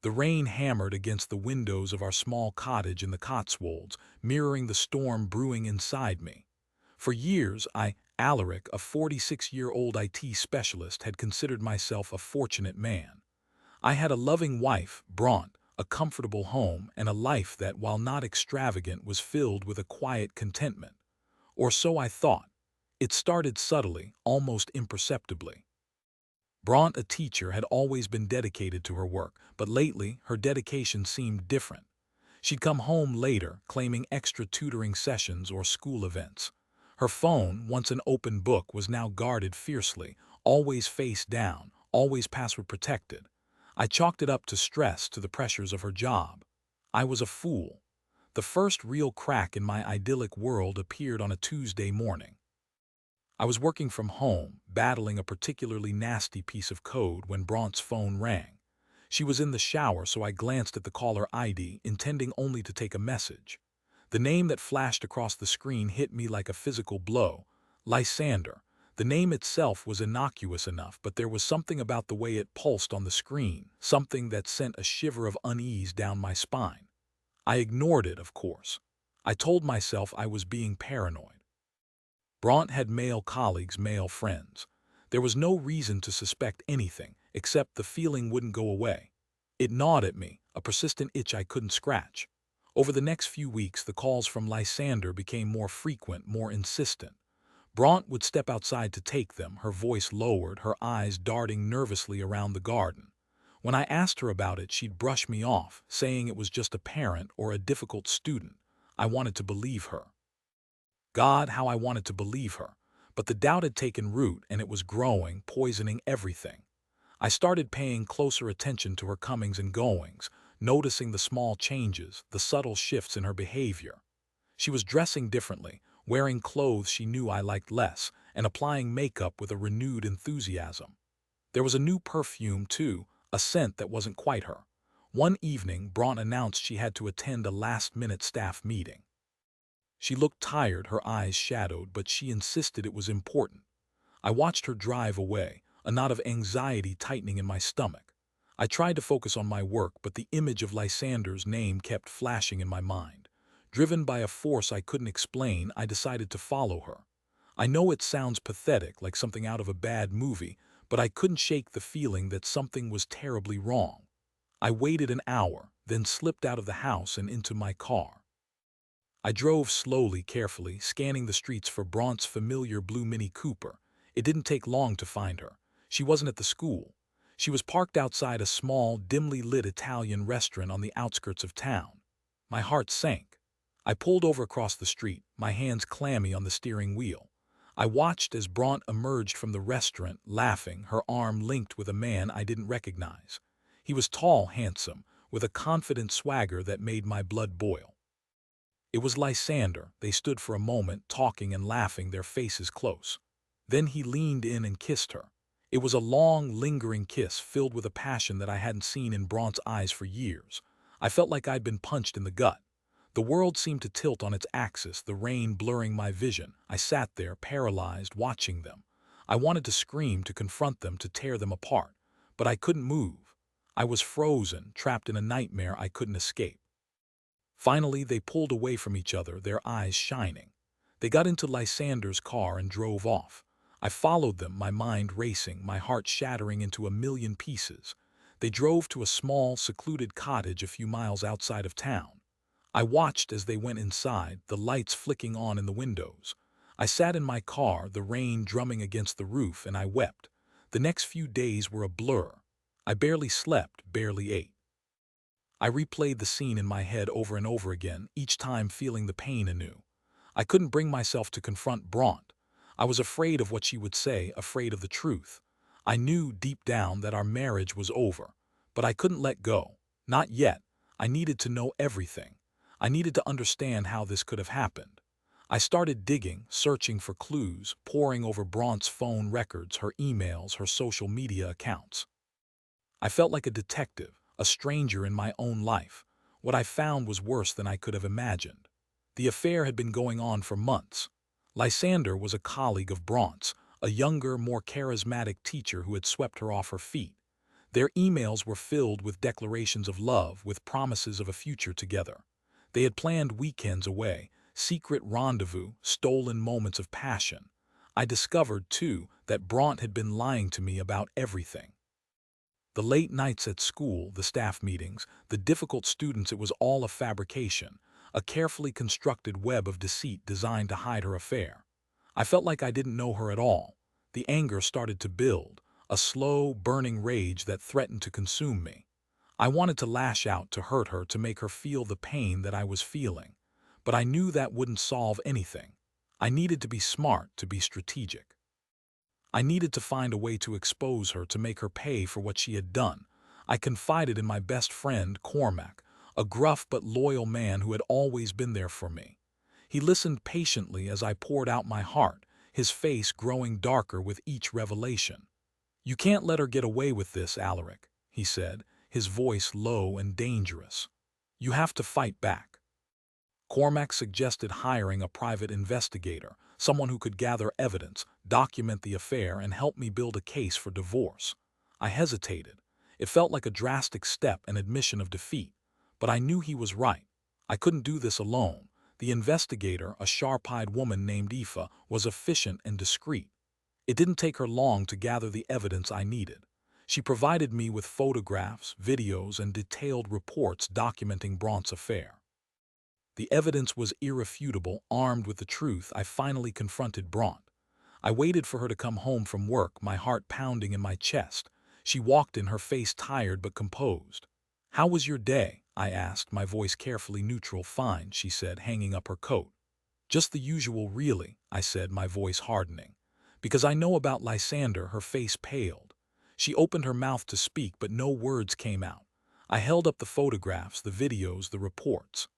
The rain hammered against the windows of our small cottage in the Cotswolds, mirroring the storm brewing inside me. For years, Alaric, a 46-year-old IT specialist, had considered myself a fortunate man. I had a loving wife, Bronte, a comfortable home, and a life that, while not extravagant, was filled with a quiet contentment. Or so I thought. It started subtly, almost imperceptibly. Bronte, a teacher, had always been dedicated to her work, but lately her dedication seemed different. She'd come home later, claiming extra tutoring sessions or school events. Her phone, once an open book, was now guarded fiercely, always face down, always password protected. I chalked it up to stress, to the pressures of her job. I was a fool. The first real crack in my idyllic world appeared on a Tuesday morning. I was working from home, battling a particularly nasty piece of code when Bronte's phone rang. She was in the shower, so I glanced at the caller ID, intending only to take a message. The name that flashed across the screen hit me like a physical blow. Lysander. The name itself was innocuous enough, but there was something about the way it pulsed on the screen, something that sent a shiver of unease down my spine. I ignored it, of course. I told myself I was being paranoid. Bronte had male colleagues, male friends. There was no reason to suspect anything, except the feeling wouldn't go away. It gnawed at me, a persistent itch I couldn't scratch. Over the next few weeks, the calls from Lysander became more frequent, more insistent. Bronte would step outside to take them, her voice lowered, her eyes darting nervously around the garden. When I asked her about it, she'd brush me off, saying it was just a parent or a difficult student. I wanted to believe her. God, how I wanted to believe her. But the doubt had taken root, and it was growing, poisoning everything. I started paying closer attention to her comings and goings, noticing the small changes, the subtle shifts in her behavior. She was dressing differently, wearing clothes she knew I liked less, and applying makeup with a renewed enthusiasm. There was a new perfume, too, a scent that wasn't quite her. One evening, Bronte announced she had to attend a last-minute staff meeting. She looked tired, her eyes shadowed, but she insisted it was important. I watched her drive away, a knot of anxiety tightening in my stomach. I tried to focus on my work, but the image of Lysander's name kept flashing in my mind. Driven by a force I couldn't explain, I decided to follow her. I know it sounds pathetic, like something out of a bad movie, but I couldn't shake the feeling that something was terribly wrong. I waited an hour, then slipped out of the house and into my car. I drove slowly, carefully, scanning the streets for Bronte's familiar blue Mini Cooper. It didn't take long to find her. She wasn't at the school. She was parked outside a small, dimly lit Italian restaurant on the outskirts of town. My heart sank. I pulled over across the street, my hands clammy on the steering wheel. I watched as Bronte emerged from the restaurant, laughing, her arm linked with a man I didn't recognize. He was tall, handsome, with a confident swagger that made my blood boil. It was Lysander. They stood for a moment, talking and laughing, their faces close. Then he leaned in and kissed her. It was a long, lingering kiss filled with a passion that I hadn't seen in Bronte's eyes for years. I felt like I'd been punched in the gut. The world seemed to tilt on its axis, the rain blurring my vision. I sat there, paralyzed, watching them. I wanted to scream, to confront them, to tear them apart. But I couldn't move. I was frozen, trapped in a nightmare I couldn't escape. Finally, they pulled away from each other, their eyes shining. They got into Lysander's car and drove off. I followed them, my mind racing, my heart shattering into a million pieces. They drove to a small, secluded cottage a few miles outside of town. I watched as they went inside, the lights flicking on in the windows. I sat in my car, the rain drumming against the roof, and I wept. The next few days were a blur. I barely slept, barely ate. I replayed the scene in my head over and over again, each time feeling the pain anew. I couldn't bring myself to confront Bronte. I was afraid of what she would say, afraid of the truth. I knew deep down that our marriage was over, but I couldn't let go. Not yet. I needed to know everything. I needed to understand how this could have happened. I started digging, searching for clues, poring over Bronte's phone records, her emails, her social media accounts. I felt like a detective, a stranger in my own life. What I found was worse than I could have imagined. The affair had been going on for months. Lysander was a colleague of Bronte's, a younger, more charismatic teacher who had swept her off her feet. Their emails were filled with declarations of love, with promises of a future together. They had planned weekends away, secret rendezvous, stolen moments of passion. I discovered, too, that Bronte had been lying to me about everything. The late nights at school, the staff meetings, the difficult students, it was all a fabrication, a carefully constructed web of deceit designed to hide her affair. I felt like I didn't know her at all. The anger started to build, a slow, burning rage that threatened to consume me. I wanted to lash out, to hurt her, to make her feel the pain that I was feeling. But I knew that wouldn't solve anything. I needed to be smart, to be strategic. I needed to find a way to expose her, to make her pay for what she had done. I confided in my best friend, Cormac, a gruff but loyal man who had always been there for me. He listened patiently as I poured out my heart, his face growing darker with each revelation. "You can't let her get away with this, Alaric," he said, his voice low and dangerous. "You have to fight back." Cormac suggested hiring a private investigator, someone who could gather evidence, document the affair, and help me build a case for divorce. I hesitated. It felt like a drastic step, an admission of defeat. But I knew he was right. I couldn't do this alone. The investigator, a sharp-eyed woman named Aoife, was efficient and discreet. It didn't take her long to gather the evidence I needed. She provided me with photographs, videos, and detailed reports documenting Bronte's affair. The evidence was irrefutable. Armed with the truth, I finally confronted Bronte. I waited for her to come home from work, my heart pounding in my chest. She walked in, her face tired but composed. "How was your day?" I asked, my voice carefully neutral. "Fine," she said, hanging up her coat. "Just the usual, really," I said, my voice hardening. "Because I know about Lysander." Her face paled. She opened her mouth to speak, but no words came out. I held up the photographs, the videos, the reports.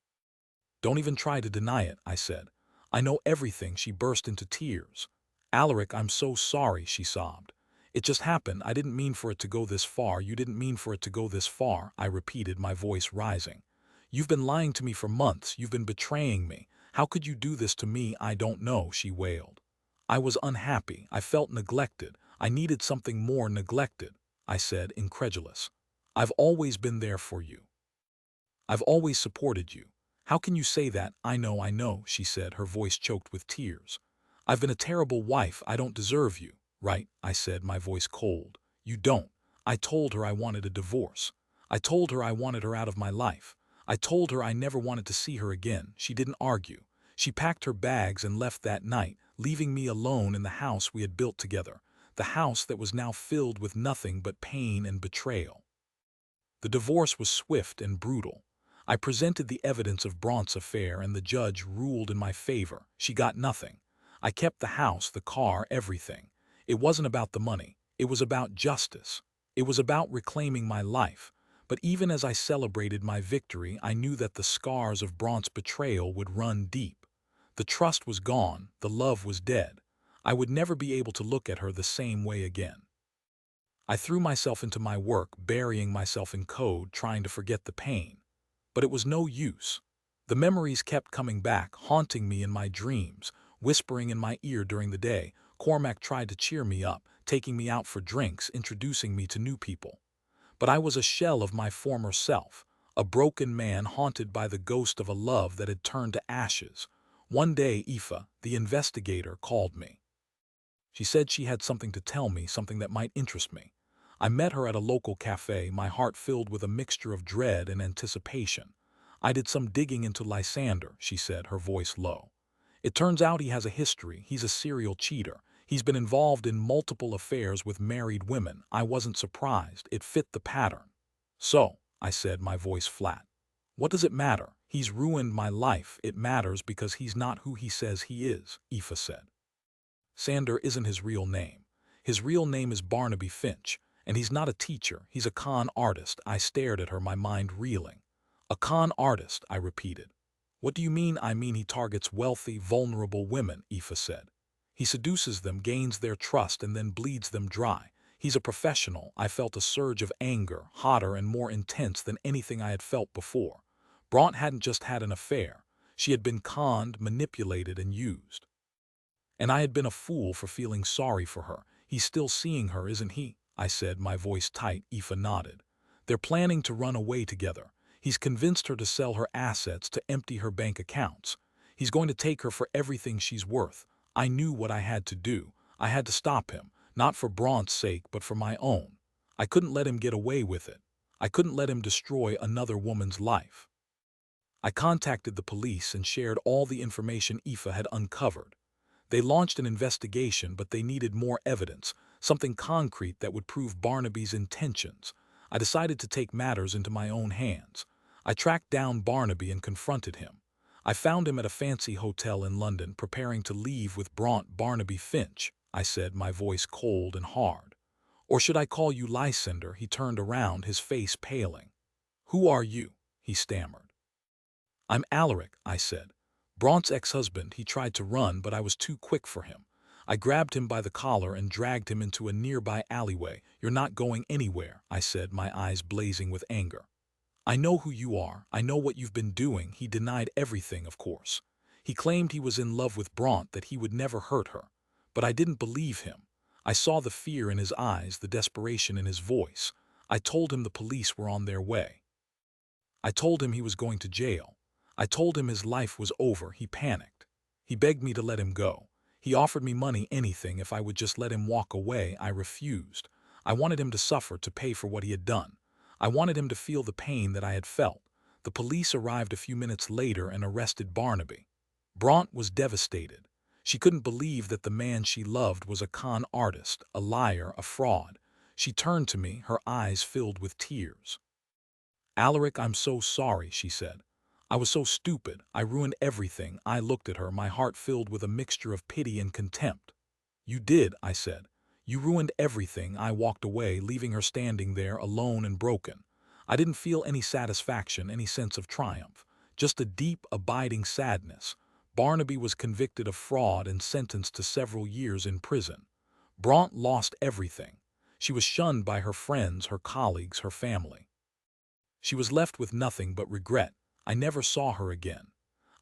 "Don't even try to deny it," I said. "I know everything." She burst into tears. "Alaric, I'm so sorry," she sobbed. "It just happened. I didn't mean for it to go this far." "You didn't mean for it to go this far," I repeated, my voice rising. "You've been lying to me for months. You've been betraying me. How could you do this to me?" "I don't know," she wailed. "I was unhappy. I felt neglected. I needed something more." "Neglected?" I said, incredulous. "I've always been there for you. I've always supported you. How can you say that?" I know," she said, her voice choked with tears. "I've been a terrible wife. I don't deserve you." "Right," I said, my voice cold. "You don't." I told her I wanted a divorce. I told her I wanted her out of my life. I told her I never wanted to see her again. She didn't argue. She packed her bags and left that night, leaving me alone in the house we had built together, the house that was now filled with nothing but pain and betrayal. The divorce was swift and brutal. I presented the evidence of Bronte's affair, and the judge ruled in my favor. She got nothing. I kept the house, the car, everything. It wasn't about the money. It was about justice. It was about reclaiming my life. But even as I celebrated my victory, I knew that the scars of Bronte's betrayal would run deep. The trust was gone. The love was dead. I would never be able to look at her the same way again. I threw myself into my work, burying myself in code, trying to forget the pain. But it was no use. The memories kept coming back, haunting me in my dreams, whispering in my ear during the day. Cormac tried to cheer me up, taking me out for drinks, introducing me to new people. But I was a shell of my former self, a broken man haunted by the ghost of a love that had turned to ashes. One day, Aoife, the investigator, called me. She said she had something to tell me, something that might interest me. I met her at a local cafe, my heart filled with a mixture of dread and anticipation. "I did some digging into Lysander," she said, her voice low. "It turns out he has a history. He's a serial cheater. He's been involved in multiple affairs with married women." I wasn't surprised. It fit the pattern. "So," I said, my voice flat, "what does it matter? He's ruined my life." "It matters because he's not who he says he is," Aoife said. "Sander isn't his real name. His real name is Barnaby Finch. And he's not a teacher, he's a con artist." I stared at her, my mind reeling. "A con artist," I repeated. "What do you mean?" "I mean he targets wealthy, vulnerable women," Aoife said. "He seduces them, gains their trust, and then bleeds them dry. He's a professional." I felt a surge of anger, hotter and more intense than anything I had felt before. Bronte hadn't just had an affair. She had been conned, manipulated, and used. And I had been a fool for feeling sorry for her. "He's still seeing her, isn't he?" I said, my voice tight. Aoife nodded. They're planning to run away together. He's convinced her to sell her assets to empty her bank accounts. He's going to take her for everything she's worth. I knew what I had to do. I had to stop him, not for Bronte's sake, but for my own. I couldn't let him get away with it. I couldn't let him destroy another woman's life. I contacted the police and shared all the information Aoife had uncovered. They launched an investigation, but they needed more evidence, something concrete that would prove Barnaby's intentions. I decided to take matters into my own hands. I tracked down Barnaby and confronted him. I found him at a fancy hotel in London, preparing to leave with Bronte. Barnaby Finch, I said, my voice cold and hard. Or should I call you Lysander? He turned around, his face paling. Who are you? He stammered. I'm Alaric, I said. Bronte's ex-husband. He tried to run, but I was too quick for him. I grabbed him by the collar and dragged him into a nearby alleyway. You're not going anywhere, I said, my eyes blazing with anger. I know who you are. I know what you've been doing. He denied everything, of course. He claimed he was in love with Bronte, that he would never hurt her. But I didn't believe him. I saw the fear in his eyes, the desperation in his voice. I told him the police were on their way. I told him he was going to jail. I told him his life was over. He panicked. He begged me to let him go. He offered me money, anything, if I would just let him walk away. I refused. I wanted him to suffer, to pay for what he had done. I wanted him to feel the pain that I had felt. The police arrived a few minutes later and arrested Barnaby. Bronte was devastated. She couldn't believe that the man she loved was a con artist, a liar, a fraud. She turned to me, her eyes filled with tears. Alaric, I'm so sorry, she said. I was so stupid. I ruined everything. I looked at her, my heart filled with a mixture of pity and contempt. You did, I said. You ruined everything. I walked away, leaving her standing there alone and broken. I didn't feel any satisfaction, any sense of triumph, just a deep, abiding sadness. Barnaby was convicted of fraud and sentenced to several years in prison. Bronte lost everything. She was shunned by her friends, her colleagues, her family. She was left with nothing but regret. I never saw her again.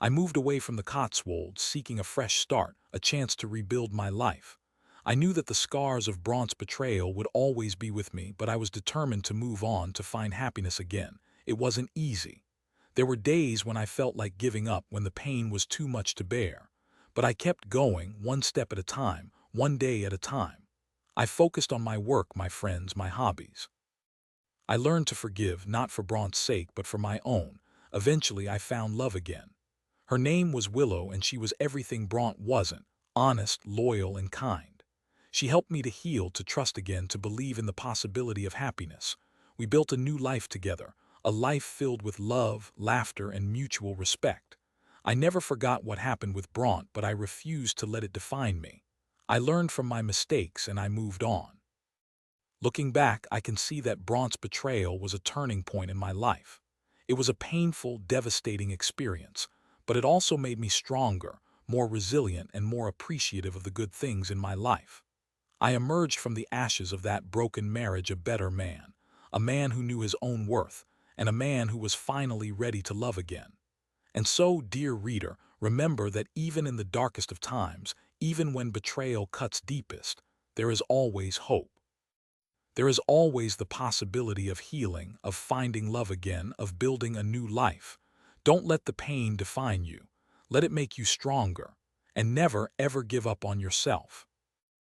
I moved away from the Cotswolds, seeking a fresh start, a chance to rebuild my life. I knew that the scars of Bronte's betrayal would always be with me, but I was determined to move on, to find happiness again. It wasn't easy. There were days when I felt like giving up, when the pain was too much to bear. But I kept going, one step at a time, one day at a time. I focused on my work, my friends, my hobbies. I learned to forgive, not for Bronte's sake, but for my own. Eventually, I found love again. Her name was Willow, and she was everything Bronte wasn't: honest, loyal, and kind. She helped me to heal, to trust again, to believe in the possibility of happiness. We built a new life together, a life filled with love, laughter, and mutual respect. I never forgot what happened with Bronte, but I refused to let it define me. I learned from my mistakes and I moved on. Looking back, I can see that Bronte's betrayal was a turning point in my life. It was a painful, devastating experience, but it also made me stronger, more resilient, and more appreciative of the good things in my life. I emerged from the ashes of that broken marriage a better man, a man who knew his own worth, and a man who was finally ready to love again. And so, dear reader, remember that even in the darkest of times, even when betrayal cuts deepest, there is always hope. There is always the possibility of healing, of finding love again, of building a new life. Don't let the pain define you. Let it make you stronger. And never, ever give up on yourself.